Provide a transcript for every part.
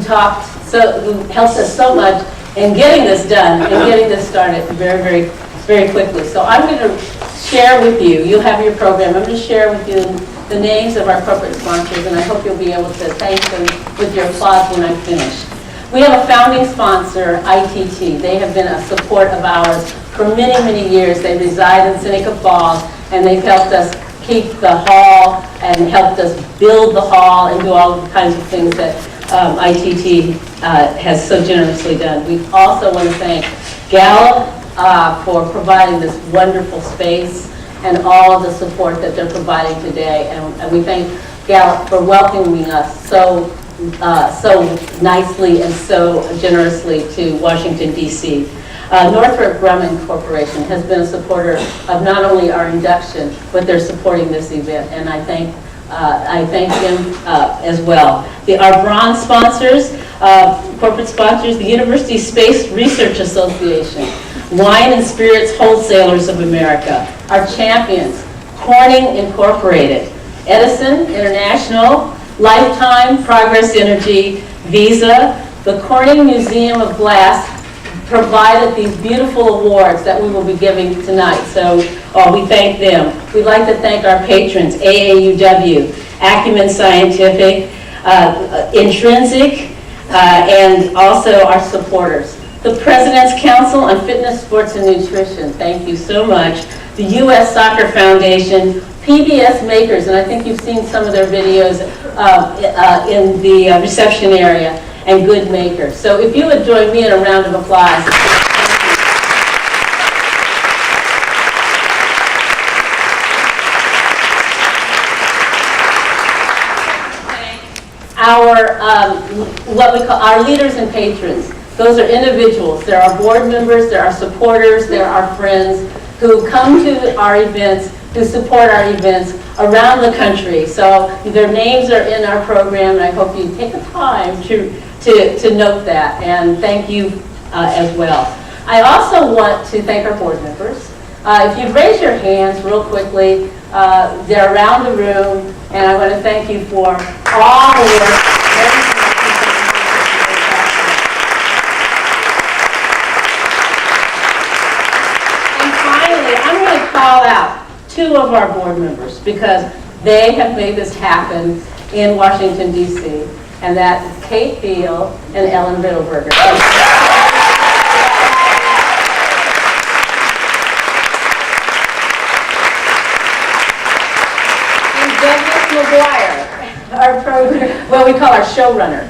who helped us so much in getting this done and getting this started very quickly. So I'm going to share with you, you'll have your program, I'm going to share with you the names of our corporate sponsors, and I hope you'll be able to thank them with your applause when I'm finished. We have a founding sponsor, ITT. They have been a support of ours for many years. They reside in Seneca Falls, and they've helped us keep the hall and helped us build the hall and do all kinds of things that ITT has so generously done. We also want to thank Gallup for providing this wonderful space and all of the support that they're providing today. And we thank Gallup for welcoming us so nicely and so generously to Washington, D.C. Northrop Grumman Corporation has been a supporter of not only our induction, but they're supporting this event, and I thank them as well. Our bronze sponsors, corporate sponsors, the University Space Research Association, Wine and Spirits Wholesalers of America, our champions, Corning Incorporated, Edison International, Lifetime, Progress Energy, Visa, the Corning Museum of Glass provided these beautiful awards that we will be giving tonight. So we thank them. We'd like to thank our patrons, AAUW, Acumen Scientific, Intrinsic, and also our supporters. The President's Council on Fitness, Sports, and Nutrition, thank you so much. The U.S. Soccer Foundation, PBS Makers, and I think you've seen some of their videos in the reception area, and Good Makers. So if you would join me in a round of applause. What we call our leaders and patrons. Those are individuals. There are board members, there are supporters, there are friends who come to our events, who support our events around the country. So their names are in our program, and I hope you take the time to note that, and thank you as well. I also want to thank our board members. If you'd raise your hands real quickly, they're around the room, and I want to thank you for all of your call out two of our board members because they have made this happen in Washington, D.C., and that's Kate Beal and Ellen Riddleberger. And Douglas McGuire, our program, well, we call our showrunner,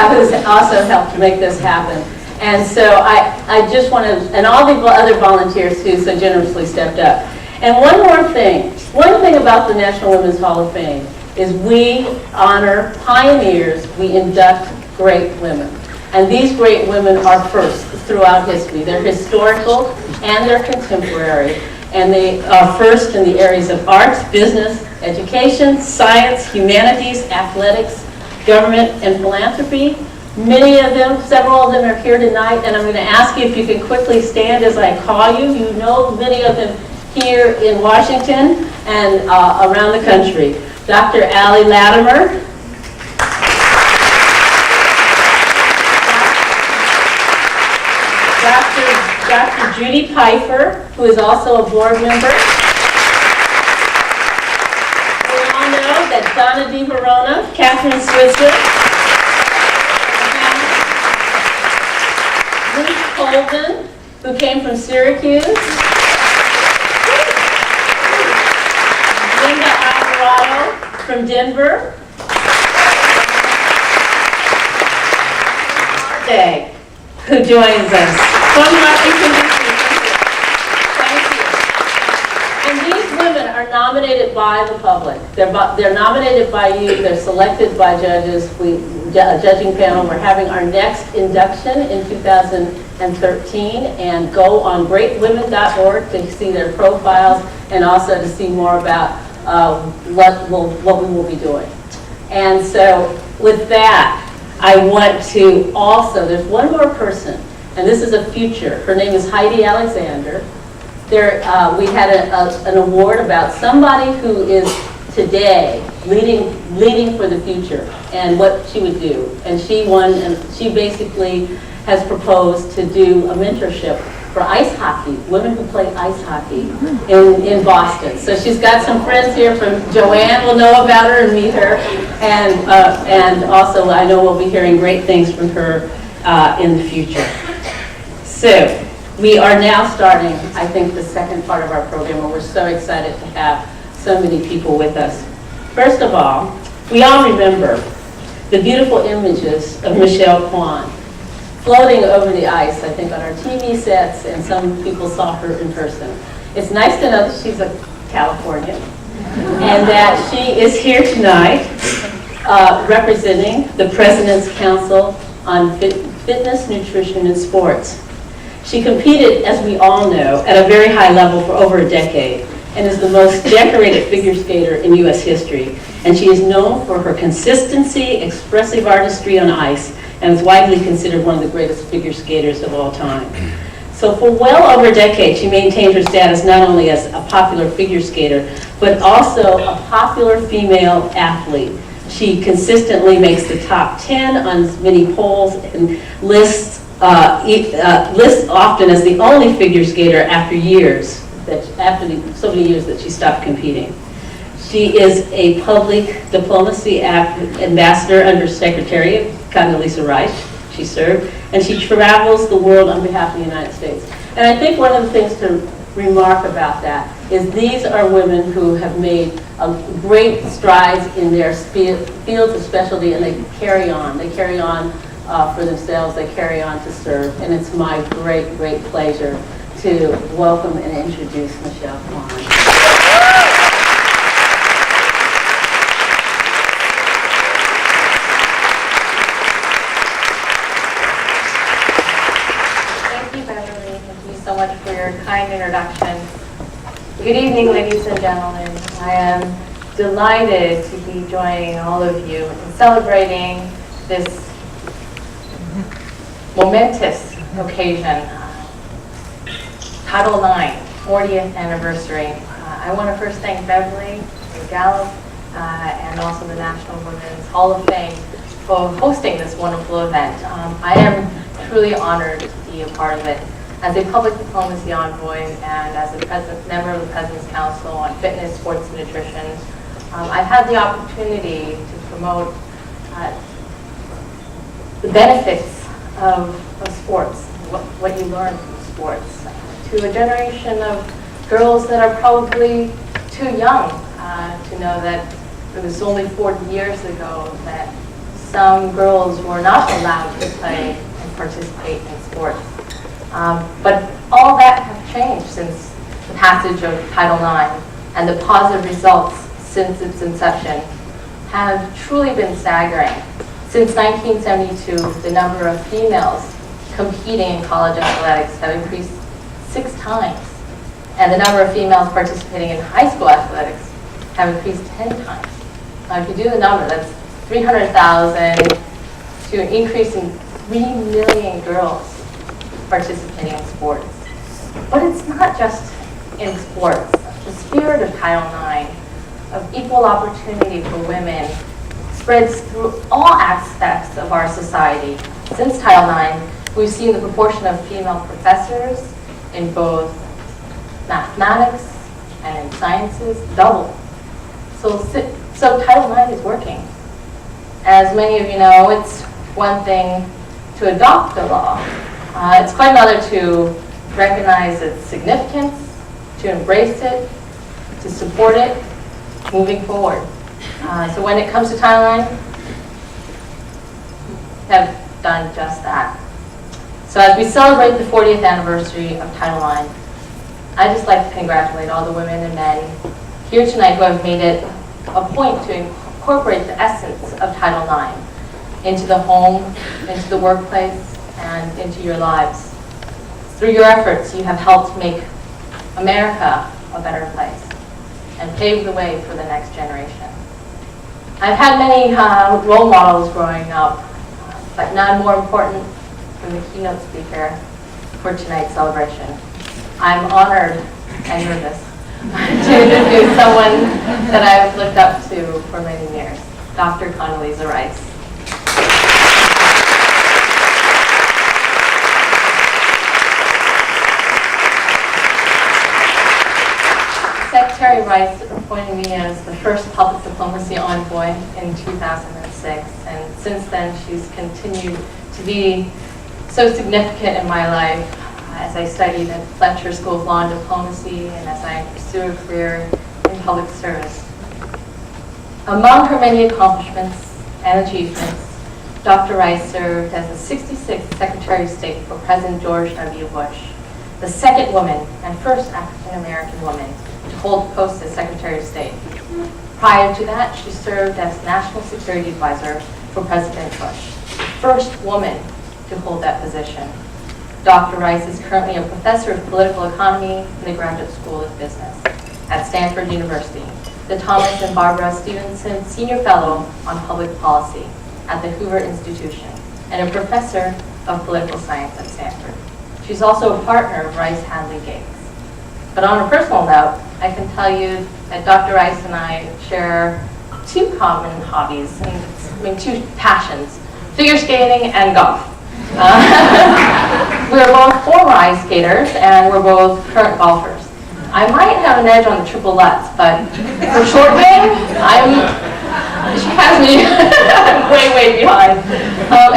who's also helped to make this happen. And so I just want to, and all the other volunteers who so generously stepped up. And one thing about the National Women's Hall of Fame is we honor pioneers, we induct great women. And these great women are first throughout history. They're historical and they're contemporary. And they are first in the areas of arts, business, education, science, humanities, athletics, government, and philanthropy. Many of them, several of them are here tonight, and I'm going to ask you if you can quickly stand as I call you. You know many of them here in Washington and around the country. Dr. Allie Latimer. Dr. Judy Pfeiffer, who is also a board member. We all know that Donna DiVerona, Catherine Switzer, Colvin, who came from Syracuse, Linda Alvarado from Denver, Day, who joins us from Washington, D.C. Thank you. And these women are nominated by the public. They're nominated by you. They're selected by judges. A judging panel. We're having our next induction in 2013, and go on greatwomen.org to see their profiles and also to see more about what we will be doing. And so with that, I want to also, there's one more person, and this is a future. Her name is Heidi Alexander. We had an award about somebody who is today leading for the future and what she would do. And she won, and she basically has proposed to do a mentorship for ice hockey, women who play ice hockey in Boston. So she's got some friends here from Joanne will know about her and meet her. And also I know we'll be hearing great things from her in the future. So we are now starting, I think, the second part of our program, and we're so excited to have so many people with us. First of all, we all remember the beautiful images of Michelle Kwan floating over the ice, I think, on our TV sets, and some people saw her in person. It's nice to know that she's a Californian and that she is here tonight representing the President's Council on Fitness, Nutrition, and Sports. She competed, as we all know, at a very high level for over a decade and is the most decorated figure skater in U.S. history. And she is known for her consistency, expressive artistry on ice, and is widely considered one of the greatest figure skaters of all time. So for well over a decade, she maintained her status not only as a popular figure skater, but also a popular female athlete. She consistently makes the top 10 on many polls and lists often as the only figure skater after so many years that she stopped competing. She is a public diplomacy ambassador under Secretary Condoleezza Rice. She served, and she travels the world on behalf of the United States. And I think one of the things to remark about that is these are women who have made great strides in their fields of specialty, and they carry on. They carry on for themselves. They carry on to serve. And it's my great, great pleasure to welcome and introduce Michelle Kwan. So much for your kind introduction. Good evening, ladies and gentlemen. I am delighted to be joining all of you in celebrating this momentous occasion, Title IX 40th anniversary. I want to first thank Beverly and Gallup and also the National Women's Hall of Fame for hosting this wonderful event. I am truly honored to be a part of it. As a public diplomacy envoy and as a member of the President's Council on Fitness, Sports, and Nutrition, I've had the opportunity to promote the benefits of sports, what you learn from sports, to a generation of girls that are probably too young to know that it was only 40 years ago that some girls were not allowed to play and participate in sports. But all that have changed since the passage of Title IX, and the positive results since its inception have truly been staggering. Since 1972, the number of females competing in college athletics have increased 6 times, and the number of females participating in high school athletics have increased 10 times. Now, if you do the number, that's 300,000 to an increase in 3 million girls participating in sports. But it's not just in sports. The spirit of Title IX, of equal opportunity for women, spreads through all aspects of our society. Since Title IX, we've seen the proportion of female professors in both mathematics and in sciences double. So Title IX is working. As many of you know, it's one thing to adopt the law. It's quite another to recognize its significance, to embrace it, to support it, moving forward. So when it comes to Title IX, have done just that. So as we celebrate the 40th anniversary of Title IX, I'd just like to congratulate all the women and men here tonight who have made it a point to incorporate the essence of Title IX into the home, into the workplace, and into your lives. Through your efforts, you have helped make America a better place and pave the way for the next generation. I've had many role models growing up, but none more important than the keynote speaker for tonight's celebration. I'm honored and nervous to introduce someone that I've looked up to for many years, Dr. Condoleezza Rice. Secretary Rice appointed me as the first public diplomacy envoy in 2006, and since then she's continued to be so significant in my life as I studied at Fletcher School of Law and Diplomacy and as I pursue a career in public service. Among her many accomplishments and achievements, Dr. Rice served as the 66th Secretary of State for President George W. Bush, the second woman and first African-American woman to hold the post as Secretary of State. Prior to that, she served as National Security Advisor for President Bush, the first woman to hold that position. Dr. Rice is currently a professor of political economy in the Graduate School of Business at Stanford University, the Thomas and Barbara Stevenson Senior Fellow on Public Policy at the Hoover Institution, and a professor of political science at Stanford. She's also a partner of Rice Hadley Gates. But on a personal note, I can tell you that Dr. Rice and I share two common hobbies, and two passions, figure skating and golf. We're both former ice skaters, and we're both current golfers. I might have an edge on the triple Lutz, but for short game, she has me way, way behind.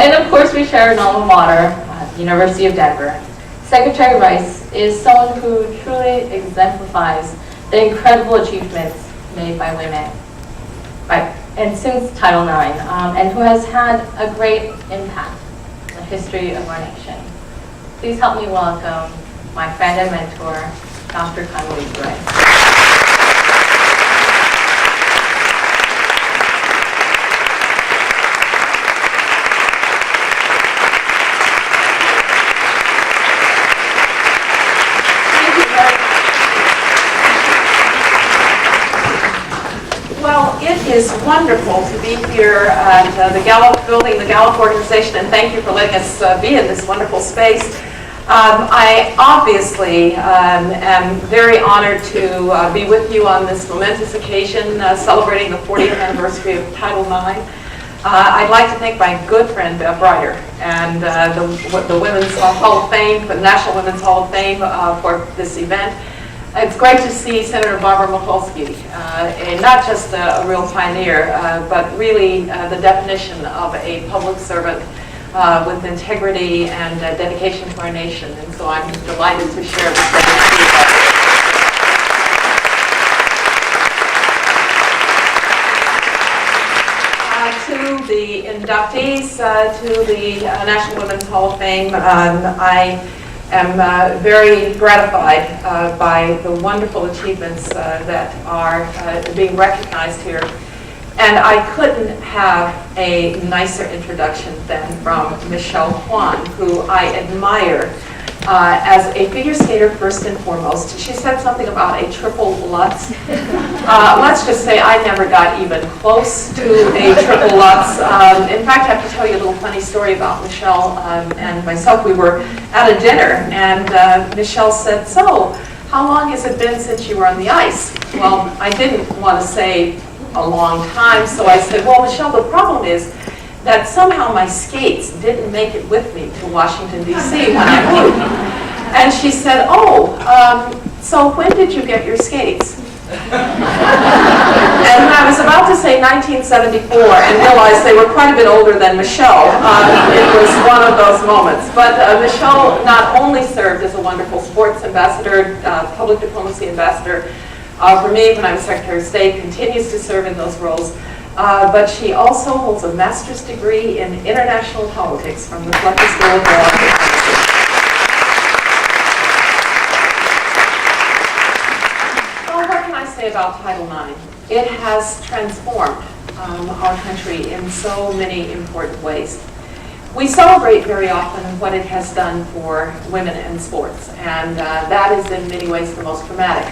And of course, we share an alma mater, University of Denver. Secretary Rice is someone who truly exemplifies the incredible achievements made by women, and since Title IX, and who has had a great impact on the history of our nation. Please help me welcome my friend and mentor, Dr. Condoleezza Rice. Well, it is wonderful to be here at the Gallup building, the Gallup organization, and thank you for letting us be in this wonderful space. I obviously am very honored to be with you on this momentous occasion, celebrating the 40th anniversary of Title IX. I'd like to thank my good friend Bev Ryder and the Women's Hall of Fame, the National Women's Hall of Fame for this event. It's great to see Senator Barbara Mikulski, not just a real pioneer, but really the definition of a public servant with integrity and dedication to our nation. And so I'm delighted to share this with you. To the inductees to the National Women's Hall of Fame, I am very gratified by the wonderful achievements that are being recognized here. And I couldn't have a nicer introduction than from Michelle Kwan, who I admire as a figure skater first and foremost. She said something about a triple Lutz. Let's just say I never got even close to a triple Lutz. In fact, I have to tell you a little funny story about Michelle and myself. We were at a dinner, and Michelle said, "So, how long has it been since you were on the ice?" Well, I didn't want to say a long time, so I said, "Well, Michelle, the problem is that somehow my skates didn't make it with me to Washington, D.C. when I moved." And she said, "Oh, so when did you get your skates?" And I was about to say 1974 and realized they were quite a bit older than Michelle. It was one of those moments. But Michelle not only served as a wonderful sports ambassador, public diplomacy ambassador for me when I was Secretary of State, continues to serve in those roles. But she also holds a master's degree in international politics from the Fletcher School of Law. Well, what can I say about Title IX? It has transformed our country in so many important ways. We celebrate very often what it has done for women in sports, and that is in many ways the most dramatic.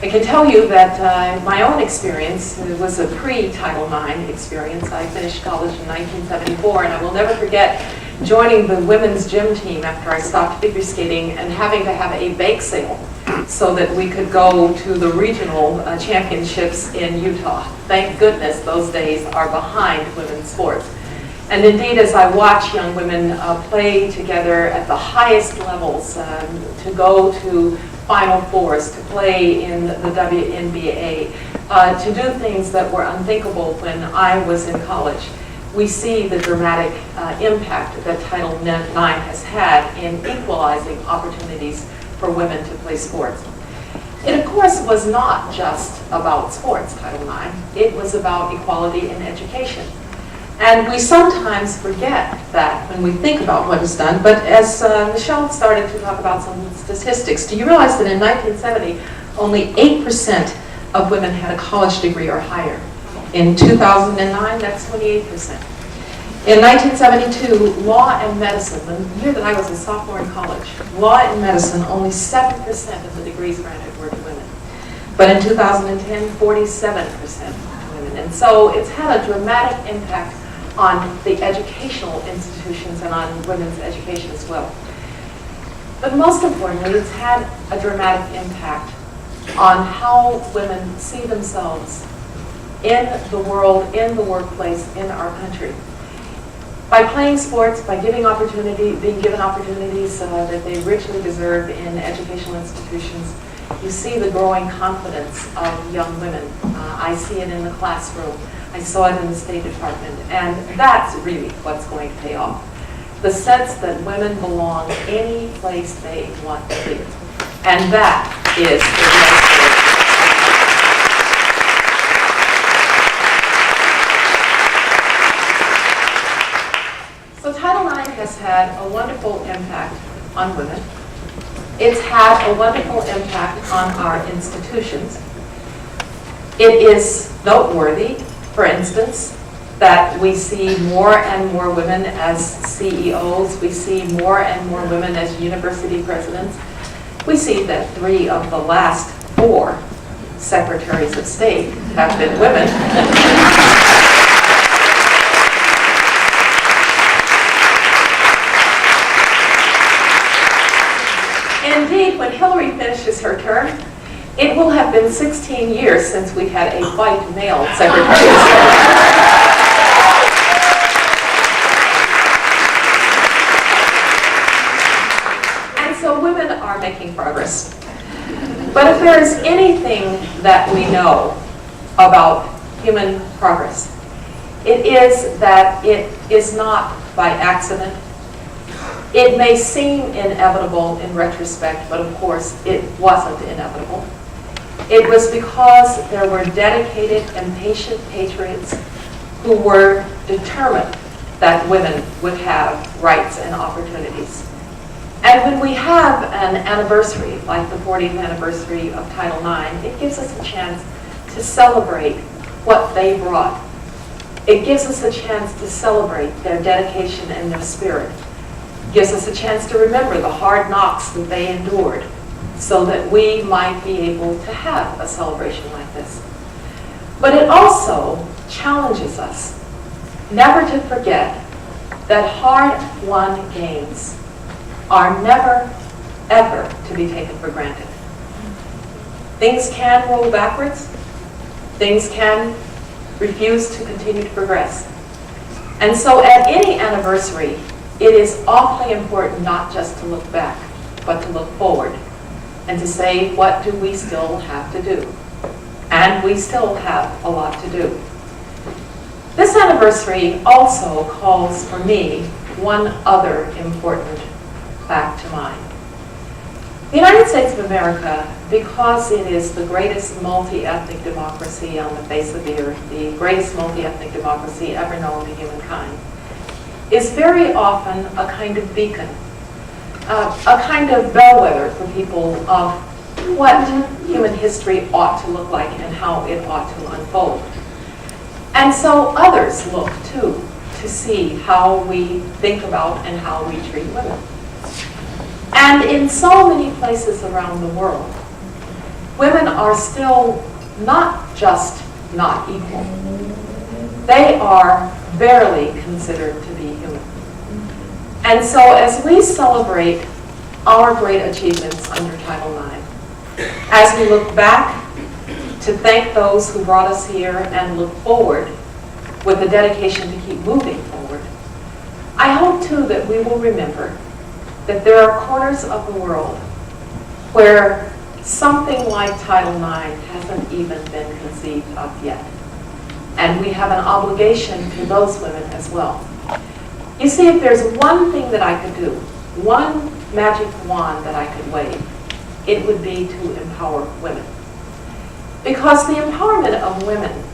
I can tell you that my own experience was a pre-Title IX experience. I finished college in 1974, and I will never forget joining the women's gym team after I stopped figure skating and having to have a bake sale so that we could go to the regional championships in Utah. Thank goodness those days are behind women's sports. And indeed, as I watch young women play together at the highest levels, to go to Final Fours, to play in the WNBA, to do things that were unthinkable when I was in college, we see the dramatic impact that Title IX has had in equalizing opportunities for women to play sports. It, of course, was not just about sports, Title IX. It was about equality in education. And we sometimes forget that when we think about what is done. But as Michelle started to talk about some statistics, do you realize that in 1970, only 8% of women had a college degree or higher? In 2009, that's 28%. In 1972, law and medicine, the year that I was a sophomore in college, law and medicine, only 7% of the degrees granted were to women. But in 2010, 47% women. And so it's had a dramatic impact on the educational institutions and on women's education as well. But most importantly, it's had a dramatic impact on how women see themselves in the world, in the workplace, in our country. By playing sports, by giving being given opportunities that they richly deserve in educational institutions, you see the growing confidence of young women. I see it in the classroom. I saw it in the State Department. And that's really what's going to pay off. The sense that women belong any place they want to be. And that is the So Title IX has had a wonderful impact on women. It's had a wonderful impact on our institutions. It is noteworthy, for instance, that we see more and more women as CEOs. We see more and more women as university presidents. We see that 3 of the last 4 secretaries of state have been women. Indeed, when Hillary finishes her term, it will have been 16 years since we had a white male Secretary of State. And so women are making progress. But if there is anything that we know about human progress, it is that it is not by accident. It may seem inevitable in retrospect, but of course it wasn't inevitable. It was because there were dedicated and patient patriots who were determined that women would have rights and opportunities. And when we have an anniversary, like the 40th anniversary of Title IX, it gives us a chance to celebrate what they brought. It gives us a chance to celebrate their dedication and their spirit. It gives us a chance to remember the hard knocks that they endured, so that we might be able to have a celebration like this. But it also challenges us never to forget that hard-won gains are never, ever to be taken for granted. Things can roll backwards. Things can refuse to continue to progress. And so at any anniversary, it is awfully important not just to look back, but to look forward and to say, what do we still have to do? And we still have a lot to do. This anniversary also calls for me one other important fact to mind. The United States of America, because it is the greatest multi-ethnic democracy on the face of the earth, the greatest multi-ethnic democracy ever known to humankind, is very often a kind of beacon, a kind of bellwether for people of what human history ought to look like and how it ought to unfold. And so others look, too, to see how we think about and how we treat women. And in so many places around the world, women are still not just not equal. They are barely considered to be human. And so as we celebrate our great achievements under Title IX, As we look back to thank those who brought us here and look forward with the dedication to keep moving forward, I hope too that we will remember that there are corners of the world where something like Title IX hasn't even been conceived of yet. And we have an obligation to those women as well. You see, if there's one thing that I could do, one magic wand that I could wave, it would be to empower women. Because the empowerment of women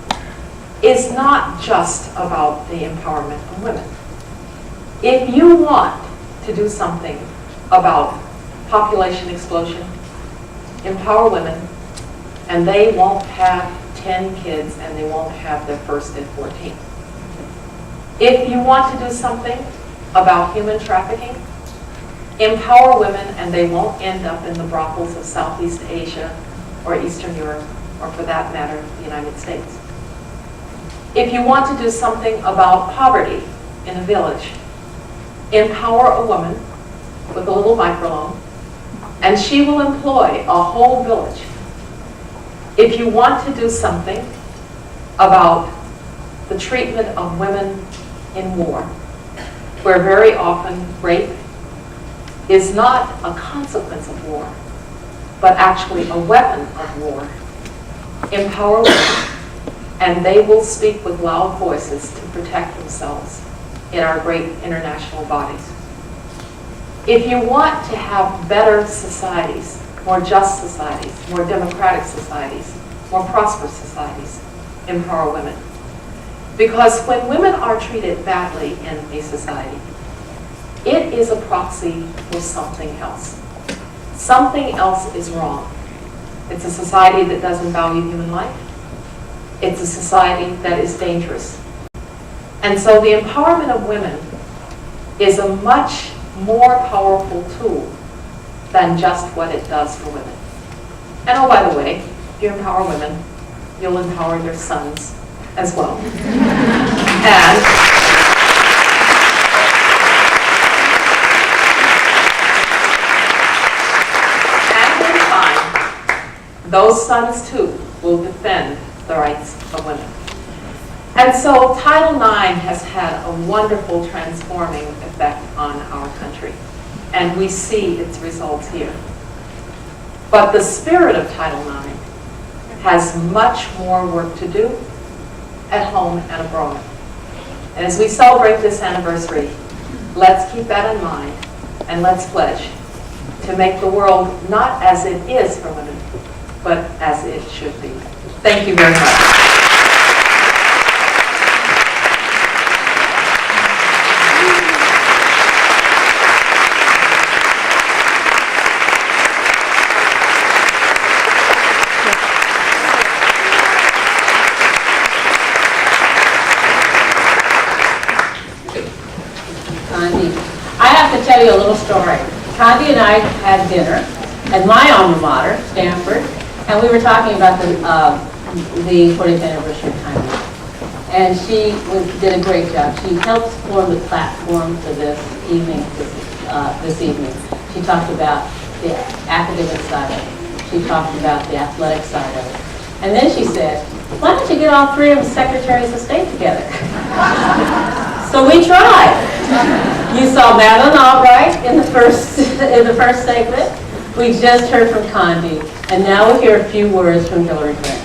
is not just about the empowerment of women. If you want to do something about population explosion, empower women, and they won't have 10 kids and they won't have their first at 14. If you want to do something about human trafficking, empower women and they won't end up in the brothels of Southeast Asia or Eastern Europe, or for that matter, the United States. If you want to do something about poverty in a village, empower a woman with a little microloan, and she will employ a whole village. If you want to do something about the treatment of women in war, where very often rape is not a consequence of war, but actually a weapon of war, empower women, and they will speak with loud voices to protect themselves in our great international bodies. If you want to have better societies, more just societies, more democratic societies, more prosperous societies, empower women. Because when women are treated badly in a society, it is a proxy for something else. Something else is wrong. It's a society that doesn't value human life. It's a society that is dangerous. And so the empowerment of women is a much more powerful tool than just what it does for women. And oh, by the way, if you empower women, you'll empower their sons as well. And in time, those sons too will defend the rights of women. And so Title IX has had a wonderful transforming effect on our country, and we see its results here. But the spirit of Title IX has much more work to do at home and abroad. And as we celebrate this anniversary, let's keep that in mind, and let's pledge to make the world not as it is for women, but as it should be. Thank you very much. I have to tell you a little story. Condi and I had dinner at my alma mater, Stanford, and we were talking about the 40th anniversary of Title IX. And she did a great job. She helped form the platform for this evening. She talked about the academic side of it. She talked about the athletic side of it. And then she said, why don't you get all three of them secretaries of state together? So we tried. You saw Madeleine Albright in the first segment. We just heard from Condi, and now we'll hear a few words from Hillary Clinton.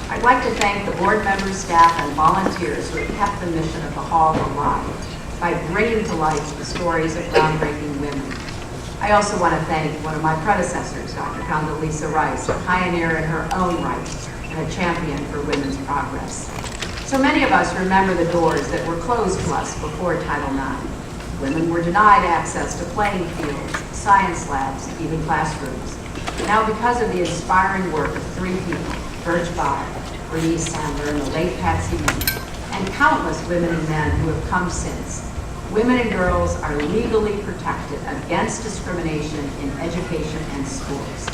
I'd like to thank the board members, staff, and volunteers who have kept the mission of the Hall alive by bringing to life the stories of groundbreaking women. I also want to thank one of my predecessors, Dr. Condoleezza Rice, a pioneer in her own right and a champion for women's progress. So many of us remember the doors that were closed to us before Title IX. Women were denied access to playing fields, science labs, even classrooms. Now, because of the inspiring work of three people, Birch Bayh, Bernice Sandler, and the late Patsy Lee, and countless women and men who have come since, women and girls are legally protected against discrimination in education and schools.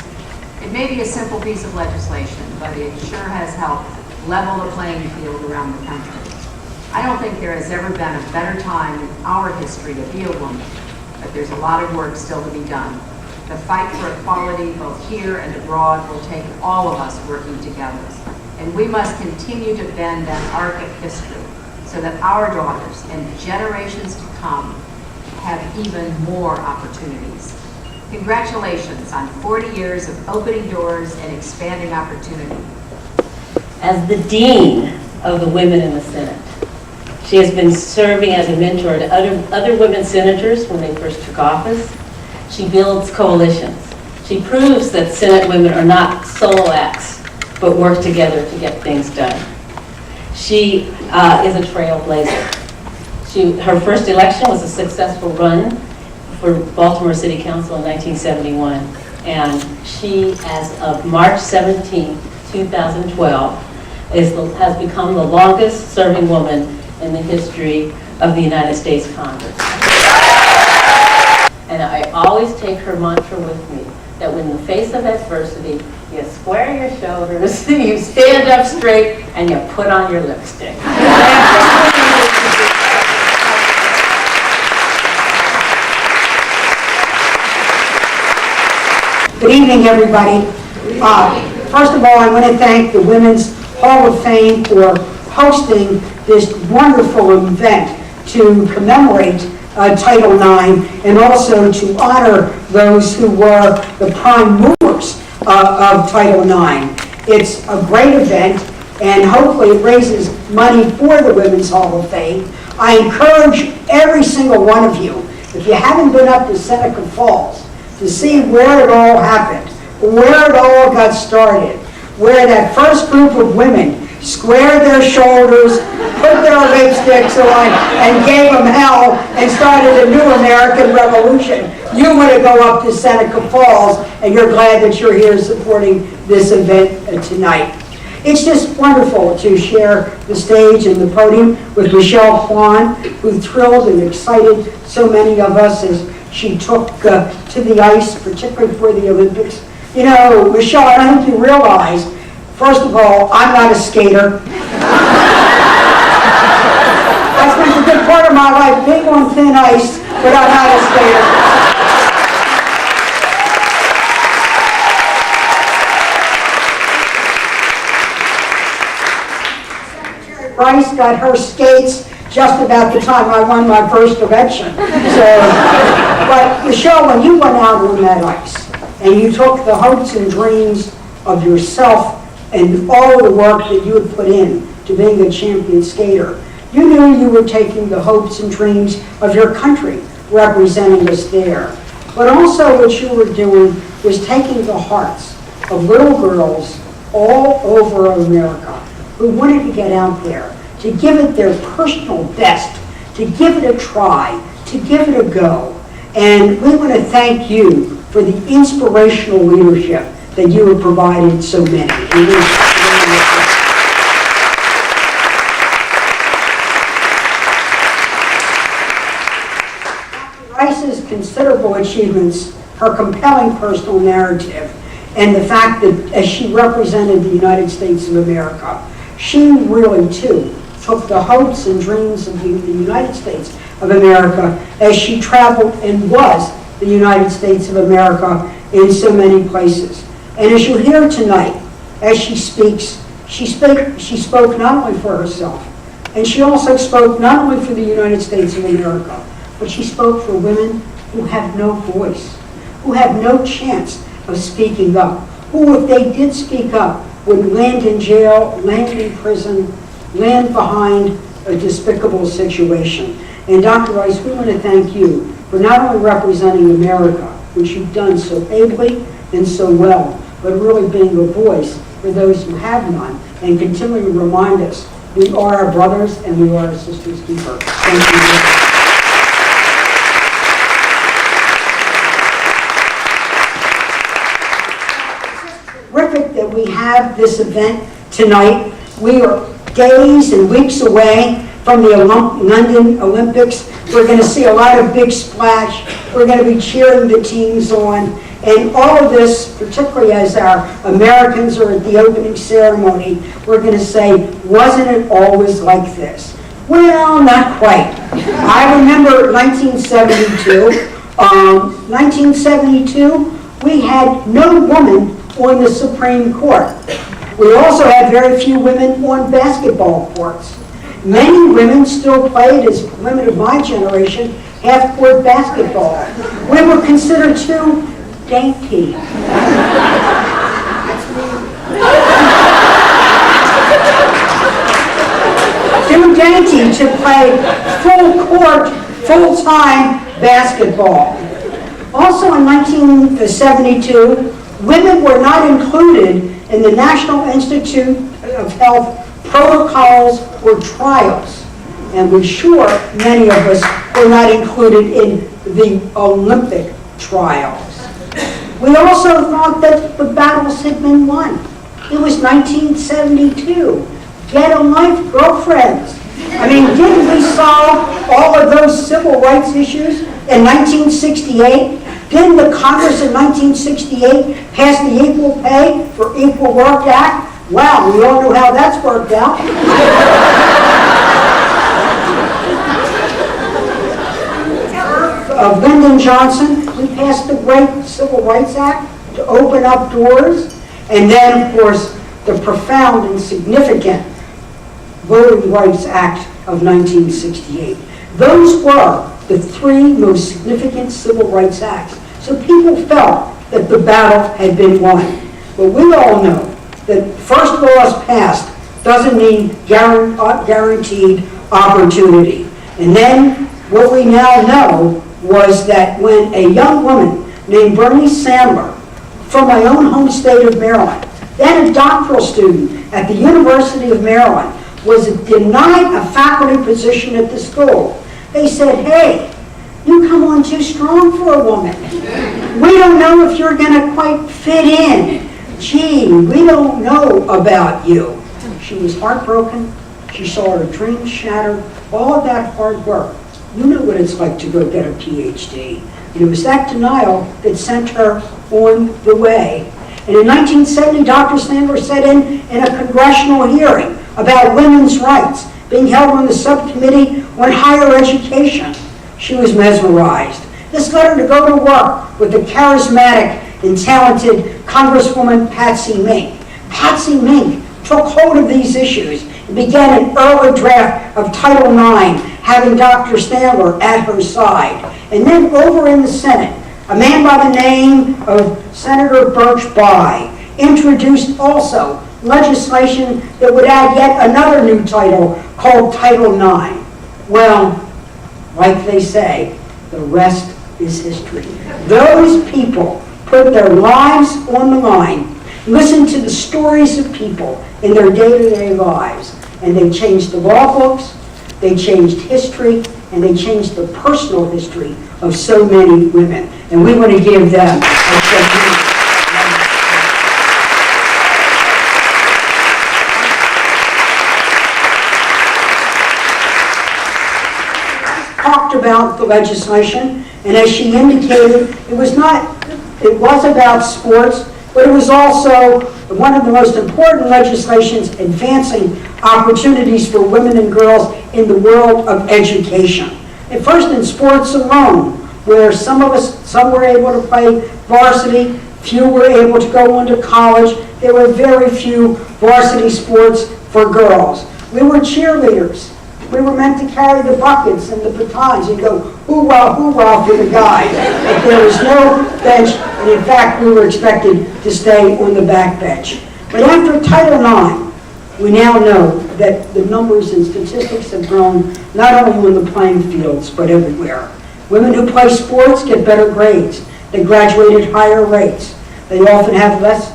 It may be a simple piece of legislation, but it sure has helped level the playing field around the country. I don't think there has ever been a better time in our history to be a woman, but there's a lot of work still to be done. The fight for equality, both here and abroad, will take all of us working together. And we must continue to bend that arc of history so that our daughters and generations to come have even more opportunities. Congratulations on 40 years of opening doors and expanding opportunity. As the Dean of the Women in the Senate, she has been serving as a mentor to other women senators when they first took office. She builds coalitions. She proves that Senate women are not solo acts, but work together to get things done. She is a trailblazer. Her first election was a successful run for Baltimore City Council in 1971. And she, as of March 17, 2012, has become the longest serving woman in the history of the United States Congress. And I always take her mantra with me, that when in the face of adversity, you square your shoulders, you stand up straight, and you put on your lipstick. Good evening, everybody. First of all, I want to thank the Women's Hall of Fame for hosting this wonderful event to commemorate Title IX and also to honor those who were the prime movers of Title IX. It's a great event, and hopefully it raises money for the Women's Hall of Fame. I encourage every single one of you, if you haven't been up to Seneca Falls, to see where it all happened, where it all got started, where that first group of women squared their shoulders, put their lipsticks on, and gave them hell and started a new American Revolution. You want to go up to Seneca Falls, and you're glad that you're here supporting this event tonight. It's just wonderful to share the stage and the podium with Michelle Kwan, who thrilled and excited so many of us as she took to the ice, particularly for the Olympics. You know, Michelle, I don't think you realize, first of all, I'm not a skater. I spent a good part of my life being on thin ice, but I'm not a skater. Bryce got her skates just about the time I won my first election. But Michelle, when you went out on that ice and you took the hopes and dreams of yourself and all the work that you had put in to being a champion skater, you knew you were taking the hopes and dreams of your country, representing us there. But also what you were doing was taking the hearts of little girls all over America who wanted to get out there, to give it their personal best, to give it a try, to give it a go. And we want to thank you for the inspirational leadership that you have provided so many. Rice's considerable achievements, her compelling personal narrative, and the fact that as she represented the United States of America, she really, too, took the hopes and dreams of the United States of America as she traveled and was the United States of America in so many places. And as you hear tonight, as she speaks, she spoke not only for herself, and she also spoke not only for the United States of America, but she spoke for women who have no voice, who have no chance of speaking up, who, if they did speak up, would land in jail, land in prison, land behind a despicable situation. And Dr. Rice, we want to thank you for not only representing America, which you've done so ably and so well, but really being a voice for those who have none, and continuing to remind us we are our brothers and we are our sisters' keeper. Thank you. Terrific that we have this event tonight. We are days and weeks away from the London Olympics. We're going to see a lot of big splash. We're going to be cheering the teams on. And all of this, particularly as our Americans are at the opening ceremony, we're going to say, wasn't it always like this? Well, not quite. I remember 1972, 1972, we had no woman on the Supreme Court. We also had very few women on basketball courts. Many women still played, as women of my generation, half-court basketball. We were considered too dainty. Too dainty to play full-court, full-time basketball. Also in 1972, women were not included in the National Institute of Health protocols or trials. And we're sure many of us were not included in the Olympic trials. We also thought that the battles had been won. It was 1972. Get a life, girlfriends. I mean, didn't we solve all of those civil rights issues in 1968? Didn't the Congress in 1968 pass the Equal Pay for Equal Work Act? Wow, we all know how that's worked out. Of Lyndon Johnson, we passed the great Civil Rights Act to open up doors. And then, of course, the profound and significant Voting Rights Act of 1968. Those were the three most significant civil rights acts. So people felt that the battle had been won. But we all know that first laws passed doesn't mean guaranteed opportunity. And then what we now know was that when a young woman named Bernice Sandler from my own home state of Maryland, then a doctoral student at the University of Maryland, was denied a faculty position at the school. They said, hey, you come on too strong for a woman. We don't know if you're going to quite fit in. Gee, we don't know about you. She was heartbroken. She saw her dreams shattered. All of that hard work. You know what it's like to go get a PhD. And it was that denial that sent her on the way. And in 1970, Dr. Sandler sat in a congressional hearing about women's rights being held on the subcommittee on higher education. She was mesmerized. This led her to go to work with the charismatic and talented Congresswoman Patsy Mink. Patsy Mink took hold of these issues and began an early draft of Title IX, having Dr. Sandler at her side. And then over in the Senate, a man by the name of Senator Birch Bayh introduced also legislation that would add yet another new title called Title IX. Well, like they say, the rest is history. Those people put their lives on the line, listened to the stories of people in their day-to-day lives, and they changed the law books, they changed history, and they changed the personal history of so many women. And we want to give them a tribute. Talked about the legislation, and as she indicated, it was about sports, but it was also one of the most important legislations advancing opportunities for women and girls in the world of education. And first in sports alone, where some were able to play varsity, few were able to go on to college. There were very few varsity sports for girls. We were cheerleaders. We were meant to carry the buckets and the batons and go hoorah, hoorah for the guys. But there was no bench, and in fact, we were expected to stay on the back bench. But after Title IX, we now know that the numbers and statistics have grown not only on the playing fields, but everywhere. Women who play sports get better grades. They graduate at higher rates. They often have less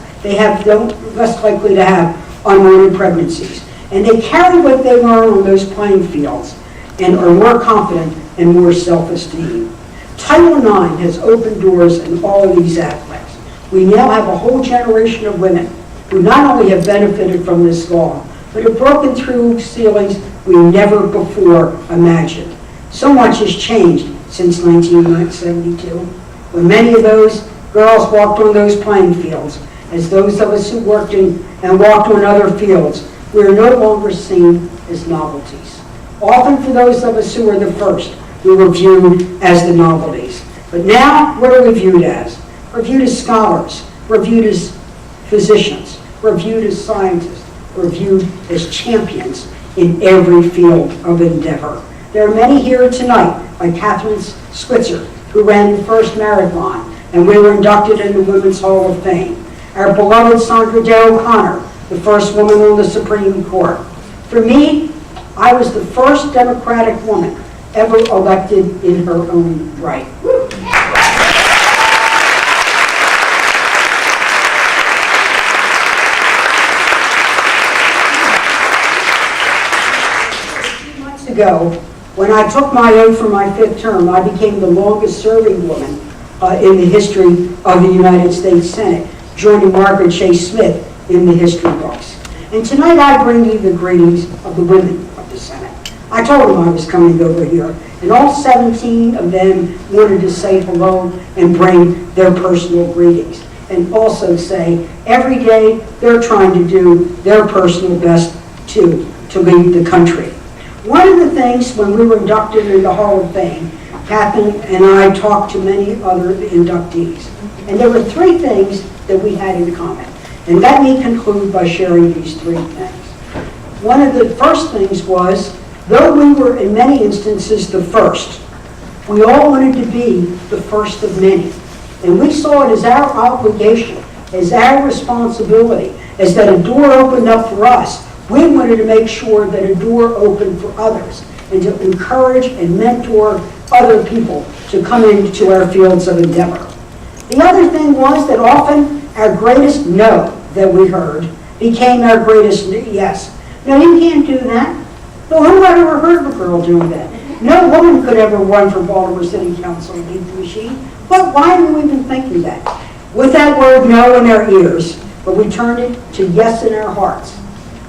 likely to have unwanted pregnancies. And they carry what they learn on those playing fields and are more confident and more self-esteem. Title IX has opened doors in all of these aspects. We now have a whole generation of women who not only have benefited from this law, but have broken through ceilings we never before imagined. So much has changed since 1972, when many of those girls walked on those playing fields, as those of us who worked in and walked on other fields. We are no longer seen as novelties. Often for those of us who were the first, we were viewed as the novelties. But now, what are we viewed as? We're viewed as scholars. We're viewed as physicians. We're viewed as scientists. We're viewed as champions in every field of endeavor. There are many here tonight, like Catherine Switzer, who ran the first marathon, and we were inducted in the Women's Hall of Fame. Our beloved Sandra Day O'Connor, the first woman on the Supreme Court. For me, I was the first Democratic woman ever elected in her own right. Ago, when I took my oath for my 5th term, I became the longest serving woman in the history of the United States Senate, joining Margaret Chase Smith in the history books. And tonight I bring you the greetings of the women of the Senate. I told them I was coming over here, and all 17 of them wanted to say hello and bring their personal greetings, and also say every day they're trying to do their personal best to lead the country. One of the things when we were inducted into the Hall of Fame, Catherine and I talked to many other inductees, and there were 3 things that we had in common. And let me conclude by sharing these 3 things. One of the first things was, though we were in many instances the first, we all wanted to be the first of many. And we saw it as our obligation, as our responsibility, as that a door opened up for us. We wanted to make sure that a door opened for others and to encourage and mentor other people to come into our fields of endeavor. The other thing was that often our greatest no that we heard became our greatest yes. No, you can't do that. No, who ever heard of a girl doing that? No woman could ever run for Baltimore City Council and lead the machine. But why are we even thinking that? With that word no in our ears, but we turned it to yes in our hearts.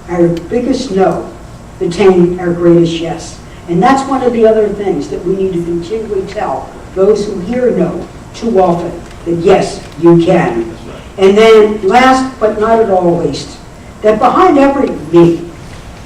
Our biggest no became our greatest yes. And that's one of the other things that we need to continually tell those who hear no too often, that yes, you can. And then last but not at all least, that behind every me,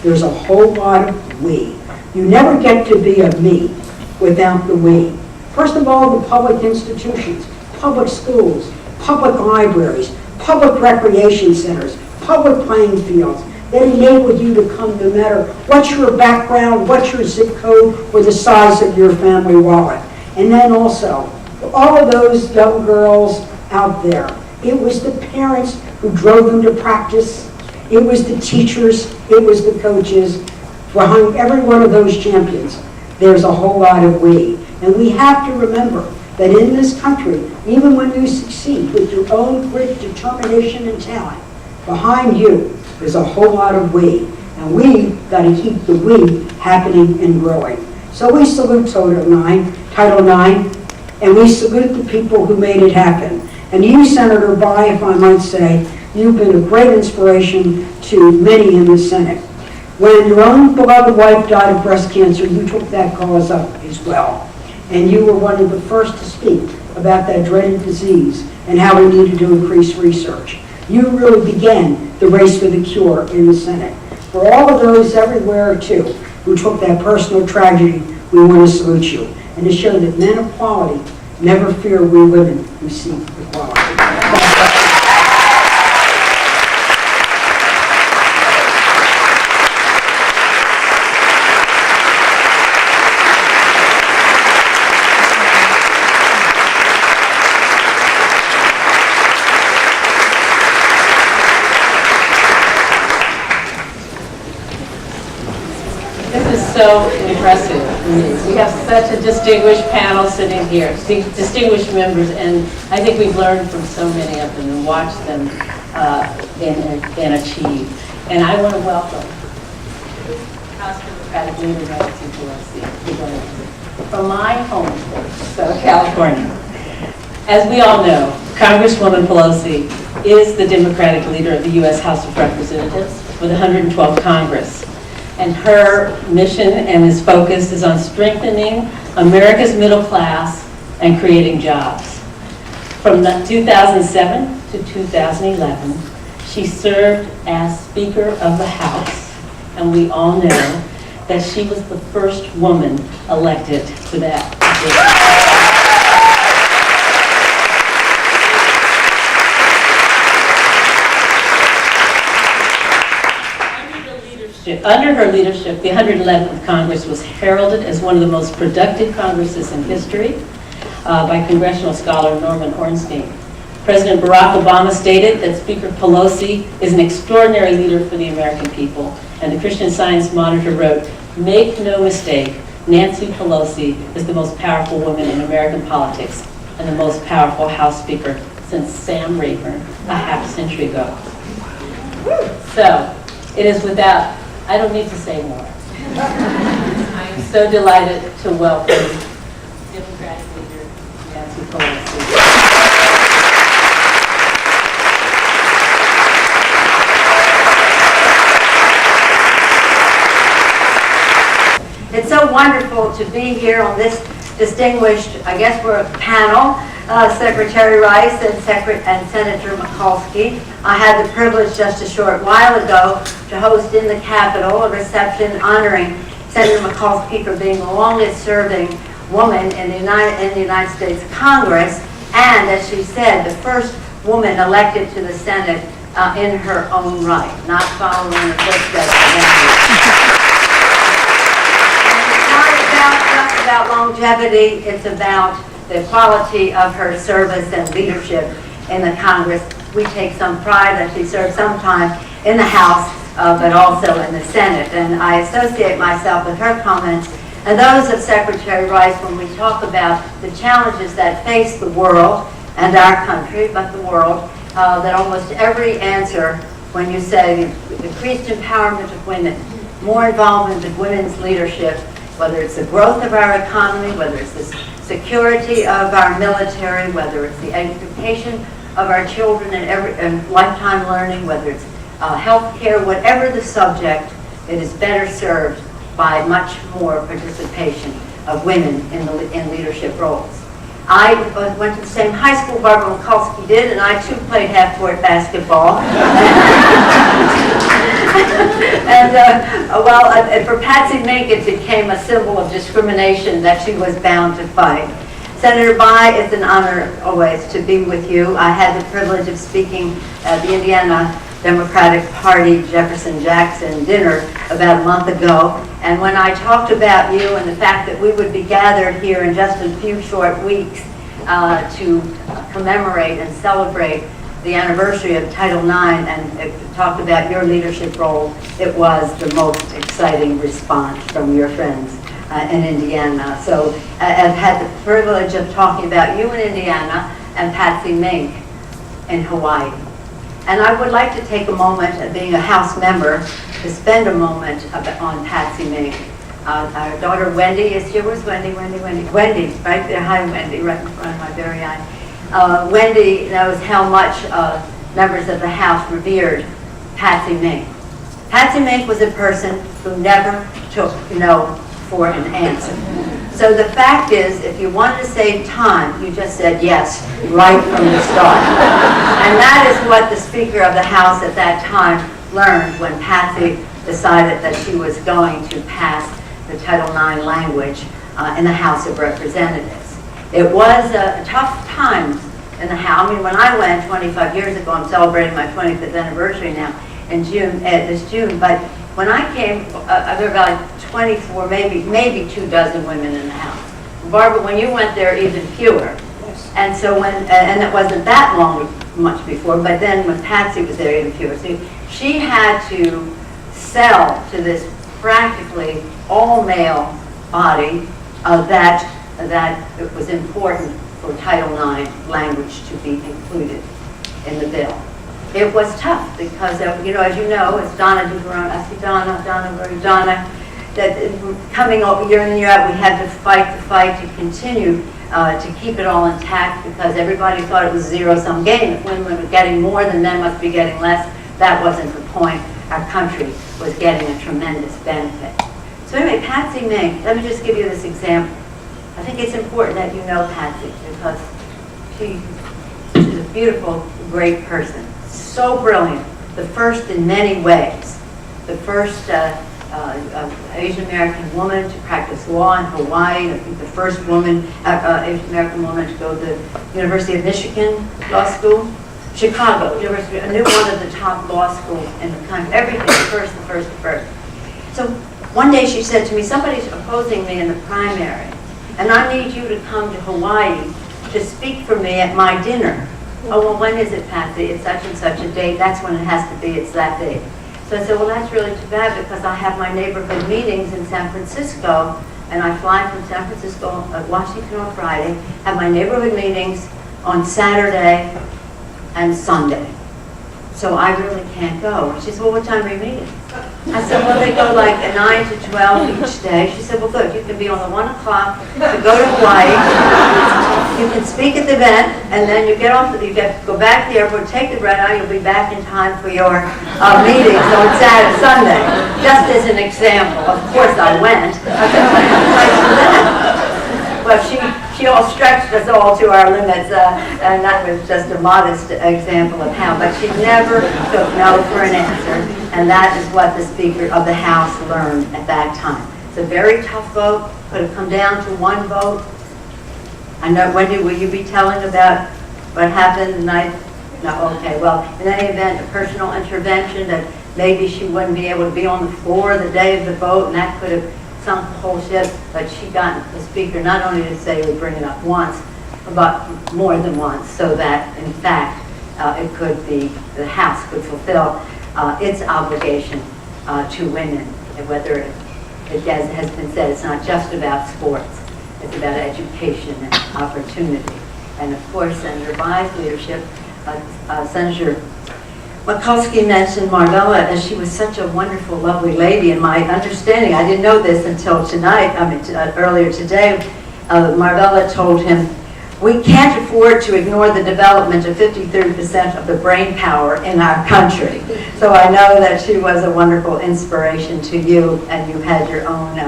there's a whole lot of we. You never get to be a me without the we. First of all, the public institutions, public schools, public libraries, public recreation centers, public playing fields, that enable you to come no matter what's your background, what's your zip code, or the size of your family wallet. And then also, all of those young girls out there, it was the parents who drove them to practice, it was the teachers, it was the coaches. Behind every one of those champions, there's a whole lot of we. And we have to remember that in this country, even when you succeed with your own grit, determination, and talent, behind you is a whole lot of we. And we got to keep the we happening and growing. So we salute Title IX, and we salute the people who made it happen. And you, Senator Bai, if I might say, you've been a great inspiration to many in the Senate. When your own beloved wife died of breast cancer, you took that cause up as well. And you were one of the first to speak about that dreaded disease and how we needed to increase research. You really began the race for the cure in the Senate. For all of those everywhere, too, who took that personal tragedy, we want to salute you. And to show that men of quality never fear we women who seek equality. So impressive. We have such a distinguished panel sitting here, distinguished members, and I think we've learned from so many of them and watched them and achieve. And I want to welcome House Democratic leader Nancy Pelosi from my home state, Southern California. As we all know, Congresswoman Pelosi is the Democratic leader of the U.S. House of Representatives with 112th Congress. And her mission and his focus is on strengthening America's middle class and creating jobs. From 2007 to 2011, she served as Speaker of the House, and we all know that she was the first woman elected to that position. Under her leadership, the 111th Congress was heralded as one of the most productive Congresses in history by congressional scholar Norman Ornstein. President Barack Obama stated that Speaker Pelosi is an extraordinary leader for the American people, and the Christian Science Monitor wrote, "Make no mistake, Nancy Pelosi is the most powerful woman in American politics and the most powerful House Speaker since Sam Rayburn a half century ago." So, it is without, I don't need to say more. I am so delighted to welcome Democratic leader Nancy Pelosi. It's so wonderful to be here on this distinguished, I guess we're a panel, Secretary Rice and Senator Mikulski. I had the privilege just a short while ago to host in the Capitol a reception honoring Senator Mikulski for being the longest serving woman in the United States Congress, and as she said, the first woman elected to the Senate in her own right, not following the footsteps of anyone. Just about longevity, it's about the quality of her service and leadership in the Congress. We take some pride that she served some time in the House, but also in the Senate. And I associate myself with her comments and those of Secretary Rice when we talk about the challenges that face the world and our country, but the world, that almost every answer when you say the increased empowerment of women, more involvement of women's leadership, whether it's the growth of our economy, whether it's the security of our military, whether it's the education of our children and lifetime learning, whether it's health care, whatever the subject, it is better served by much more participation of women in leadership roles. I went to the same high school Barbara Mikulski did, and I too played half-court basketball. And for Patsy Mink, it became a symbol of discrimination that she was bound to fight. Senator Bai, it's an honor always to be with you. I had the privilege of speaking at the Indiana Democratic Party Jefferson-Jackson dinner about a month ago. And when I talked about you and the fact that we would be gathered here in just a few short weeks to commemorate and celebrate the anniversary of Title IX and talked about your leadership role, it was the most exciting response from your friends in Indiana. So I've had the privilege of talking about you in Indiana and Patsy Mink in Hawaii. And I would like to take a moment, being a House member, to spend a moment on Patsy Mink. Our daughter Wendy is here. Where's Wendy? Wendy, right there. Hi, Wendy, right in front of my very eye. Wendy knows how much members of the House revered Patsy Mink. Patsy Mink was a person who never took no for an answer. So the fact is, if you wanted to save time, you just said yes right from the start. And that is what the Speaker of the House at that time learned when Patsy decided that she was going to pass the Title IX language in the House of Representatives. It was a tough time in the House. I mean, when I went 25 years ago, I'm celebrating my 25th anniversary now in June, this June, but when I came, there were about 24, maybe 24 women in the House. Barbara, when you went there, even fewer. And so and it wasn't that much before, but then when Patsy was there, even fewer. So she had to sell to this practically all-male body that it was important for Title IX language to be included in the bill. It was tough because, as you know, it's Donna DeVerone, I see Donna, that coming over year in and year out, we had to fight to continue to keep it all intact because everybody thought it was a zero-sum game. If women were getting more, then men must be getting less. That wasn't the point. Our country was getting a tremendous benefit. So anyway, Patsy Mink, let me just give you this example. I think it's important that you know Patsy because she's a beautiful, great person. So brilliant, the first in many ways. The first Asian American woman to practice law in Hawaii, the first woman, Asian American woman to go to the University of Michigan Law School. Chicago University, I knew one of the top law schools in the country. Everything, the first. So one day she said to me, somebody's opposing me in the primary, and I need you to come to Hawaii to speak for me at my dinner. Oh, well, when is it, Patsy? It's such and such a date. That's when it has to be. It's that date. So I said, well, that's really too bad because I have my neighborhood meetings in San Francisco, and I fly from San Francisco, Washington on Friday, have my neighborhood meetings on Saturday and Sunday. So I really can't go. She said, well, what time are you meeting? I said, well, they go like at 9 to 12 each day. She said, well, good. You can be on the 1 o'clock to go to Hawaii. You can speak at the event, and then you get off. You go back to the airport, take the red eye. You'll be back in time for your meetings on Saturday, Sunday. Just as an example. Of course, I went. I said, what place for that? Well, she all stretched us all to our limits, and that was just a modest example of how. But she never took no for an answer, and that is what the Speaker of the House learned at that time. It's a very tough vote. Could have come down to one vote. I know, Wendy, will you be telling about what happened the night? No, okay. Well, in any event, a personal intervention that maybe she wouldn't be able to be on the floor the day of the vote, and that could have sunk the whole ship. But she got the Speaker not only to say we bring it up once, but more than once, so that in fact it could be, the House could fulfill its obligation to women. And whether it has been said, it's not just about sports. It's about education and opportunity. And of course, Senator By's leadership, Senator Mikulski mentioned Marvella, and she was such a wonderful, lovely lady. And my understanding, I didn't know this until tonight, earlier today, Marvella told him, we can't afford to ignore the development of 53% of the brain power in our country. So I know that she was a wonderful inspiration to you, and you had your own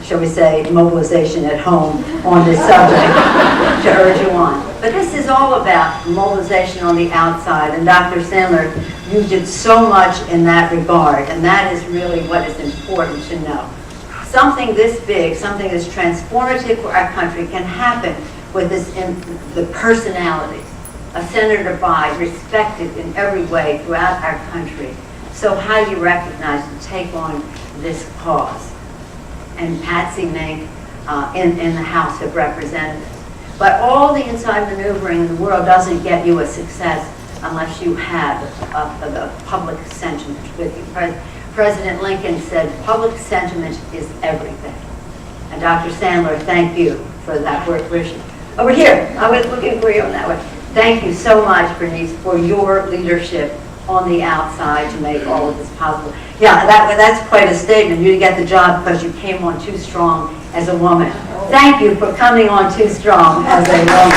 shall we say, mobilization at home on this subject to urge you on. But this is all about mobilization on the outside, and Dr. Sandler, you did so much in that regard, and that is really what is important to know. Something this big, something this transformative for our country can happen with this, the personalities of Senator By, respected in every way throughout our country, so highly recognized to take on this cause. And Patsy Mink in the House of Representatives. But all the inside maneuvering in the world doesn't get you a success unless you have the public sentiment with you. President Lincoln said, public sentiment is everything. And Dr. Sandler, thank you for that word. Over here, I was looking for you on that one. Thank you so much, Bernice, for your leadership on the outside to make all of this possible. Yeah, that's quite a statement. You get the job because you came on too strong as a woman. Thank you for coming on too strong as a woman.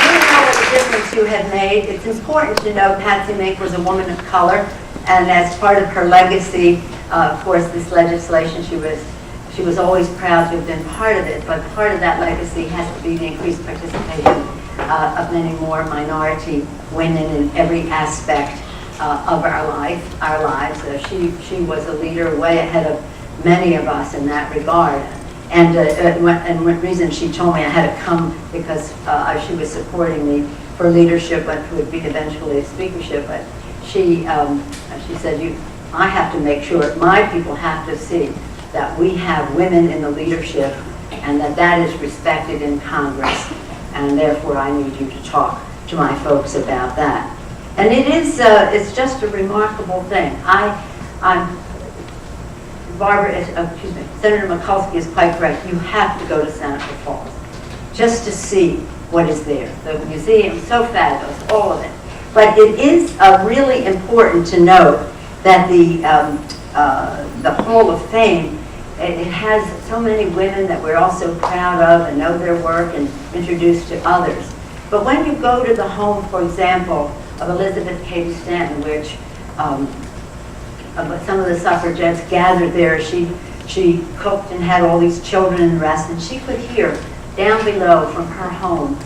You know what a difference you have made. It's important to know Patsy Mink was a woman of color, and as part of her legacy, of course, this legislation, she was always proud to have been part of it, but part of that legacy has to be the increased participation of many more minority women in every aspect of our lives. She was a leader way ahead of many of us in that regard. And one reason she told me I had to come because she was supporting me for leadership, but would be eventually a speakership. But she said, I have to make sure my people have to see that we have women in the leadership and that is respected in Congress. And therefore, I need you to talk to my folks about that. And it is, it's just a remarkable thing. Senator Mikulski is quite correct. You have to go to Seneca Falls just to see what is there. The museum is so fabulous, all of it. But it is really important to note that the Hall of Fame, it has so many women that we're all so proud of and know their work and introduced to others. But when you go to the home, for example, of Elizabeth Cady Stanton, which some of the suffragettes gathered there, she cooked and had all these children in rest, and she could hear down below from her home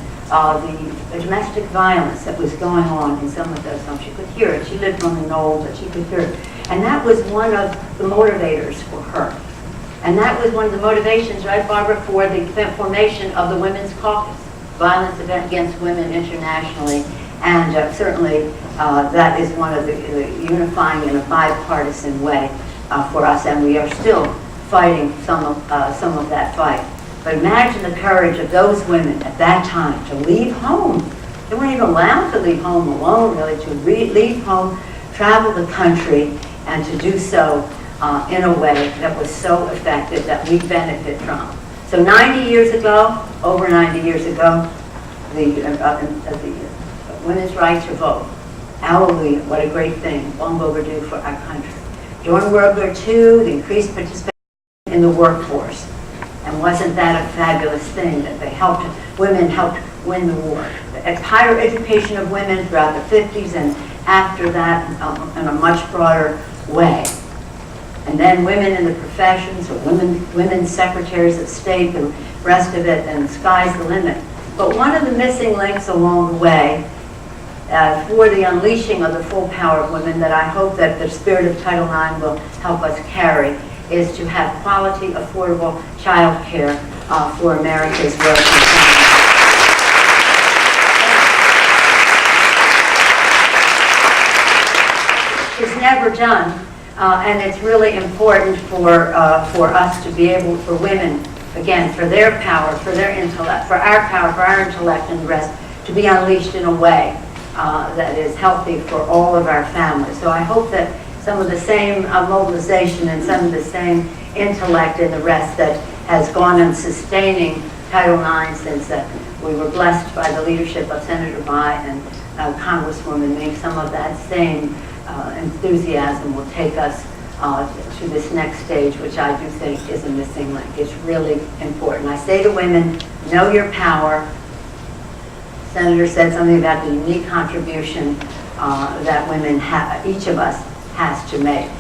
the domestic violence that was going on in some of those homes. She could hear it. She lived on the knoll, but she could hear it. And that was one of the motivators for her. And that was one of the motivations, right, Barbara, for the formation of the Women's Caucus, Violence Against Women Internationally, And certainly that is one of the unifying in a bipartisan way for us, and we are still fighting some of that fight. But imagine the courage of those women at that time to leave home. They weren't even allowed to leave home alone, really, to leave home, travel the country, and to do so in a way that was so effective that we benefit from. So 90 years ago, over 90 years ago, the women's right to vote. Hallelujah, what a great thing, long overdue for our country. During World War II, the increased participation in the workforce. And wasn't that a fabulous thing that women helped win the war? The higher education of women throughout the 50s and after that in a much broader way. And then women in the professions, or women's secretaries of state, the rest of it, and the sky's the limit. But one of the missing links along the way for the unleashing of the full power of women that I hope that the spirit of Title IX will help us carry is to have quality, affordable child care for America's working families. It's never done, and it's really important for us to be able, for women, again, for their power, for their intellect, for our power, for our intellect and the rest, to be unleashed in a way that is healthy for all of our families. So I hope that some of the same mobilization and some of the same intellect and the rest that has gone on sustaining Title IX since we were blessed by the leadership of Senator Bai and Congresswoman Mink, some of that same enthusiasm will take us to this next stage, which I do think is a missing link. It's really important. I say to women, know your power. Senator said something about the unique contribution that women each of us has to make.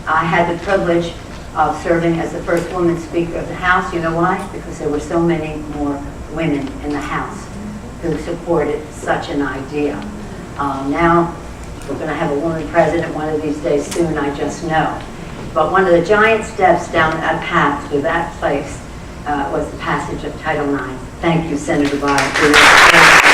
I had the privilege of serving as the first woman Speaker of the House. You know why? Because there were so many more women in the House who supported such an idea. Now, we're going to have a woman president one of these days soon, I just know. But one of the giant steps down that path to that place was the passage of Title IX. Thank you, Senator Bai, for your support.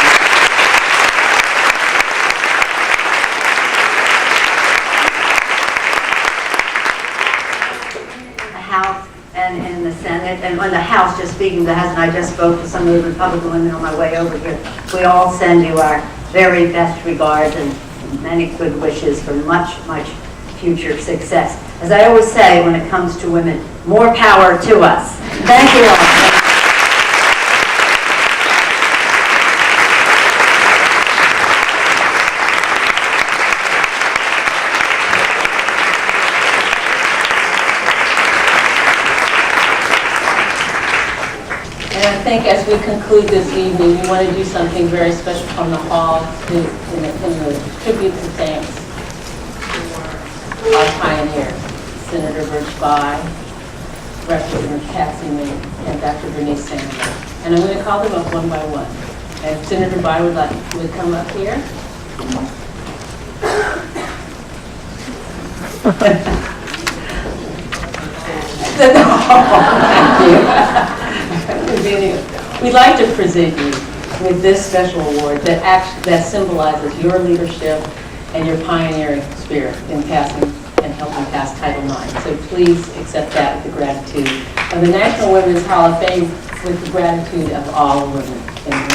And in the Senate, and on the House, just speaking of the House, and I just spoke to some of the Republican women on my way over here, we all send you our very best regards and many good wishes for much, much future success. As I always say when it comes to women, more power to us. Thank you all. I think as we conclude this evening, we want to do something very special from the hall in the tribute and thanks for our pioneers, Senator Birch Bai, Representative Patsy Mink, and Dr. Bernice Sanders. And I'm going to call them up one by one. And Senator Bai would come up here. Thank you. We'd like to present you with this special award that symbolizes your leadership and your pioneering spirit in passing and helping pass Title IX. So please accept that with the gratitude of the National Women's Hall of Fame, with the gratitude of all women in the room.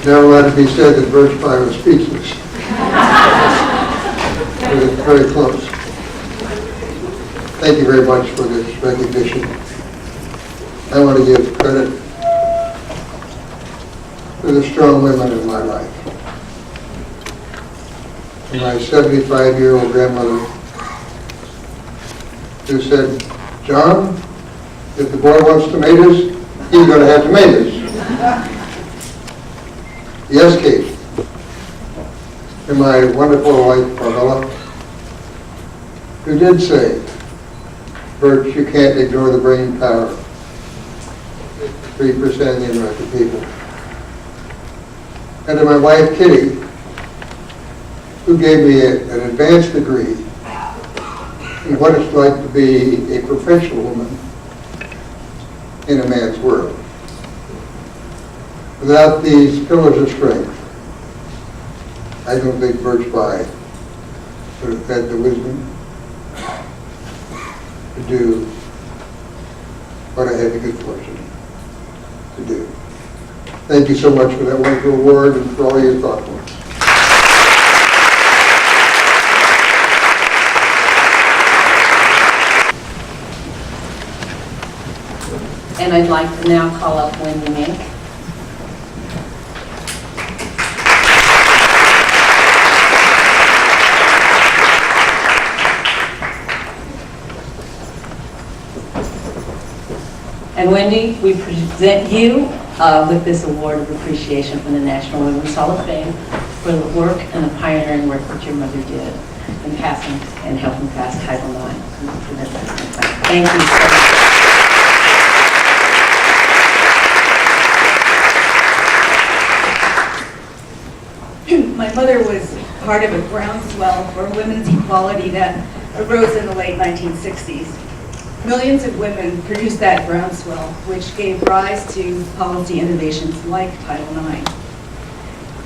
Never let it be said that Birch Bai was speechless. It was very close. Thank you very much for this recognition. I want to give credit to the strong women in my life. To my 75-year-old grandmother, who said, "John, if the boy wants tomatoes, he's going to have tomatoes." Yes, Kate. And my wonderful wife, Carmela, who did say, "Birch, you can't ignore the brain power 3% of the American people. And to my wife, Kitty, who gave me an advanced degree in what it's like to be a professional woman in a man's world. Without these pillars of strength, I don't think Birch Bayh would have had the wisdom to do what I had the good fortune to do. Thank you so much for that wonderful award and for all your thoughtfulness. And I'd like to now call up Wendy Mink. And Wendy, we present you with this award of appreciation from the National Women's Hall of Fame for the work and the pioneering work that your mother did in passing and helping pass Title IX. Thank you so much. My mother was part of a groundswell for women's equality that arose in the late 1960s. Millions of women produced that groundswell, which gave rise to policy innovations like Title IX.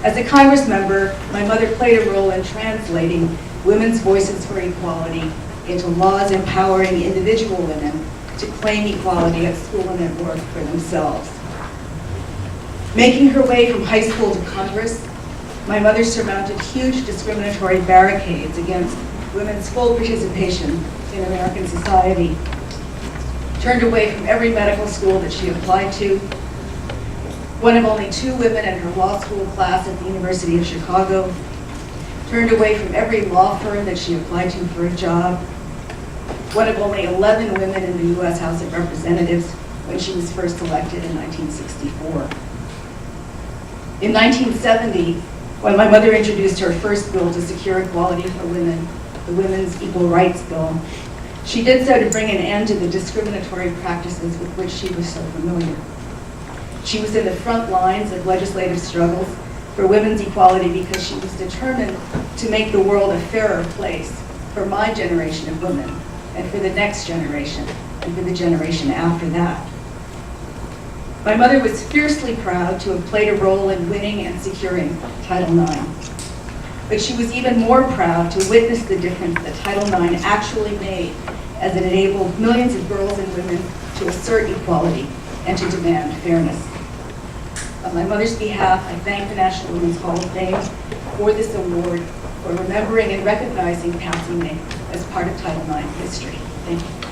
As a Congress member, my mother played a role in translating women's voices for equality into laws empowering individual women to claim equality at school and at work for themselves. Making her way from high school to Congress, my mother surmounted huge discriminatory barricades against women's full participation in American society, turned away from every medical school that she applied to, one of only 2 women in her law school class at the University of Chicago, turned away from every law firm that she applied to for a job, one of only 11 women in the U.S. House of Representatives when she was first elected in 1964. In 1970, when my mother introduced her first bill to secure equality for women, the Women's Equal Rights Bill, she did so to bring an end to the discriminatory practices with which she was so familiar. She was in the front lines of legislative struggles for women's equality because she was determined to make the world a fairer place for my generation of women and for the next generation and for the generation after that. My mother was fiercely proud to have played a role in winning and securing Title IX. But she was even more proud to witness the difference that Title IX actually made as it enabled millions of girls and women to assert equality and to demand fairness. On my mother's behalf, I thank the National Women's Hall of Fame for this award, for remembering and recognizing Patsy Mink as part of Title IX history. Thank you.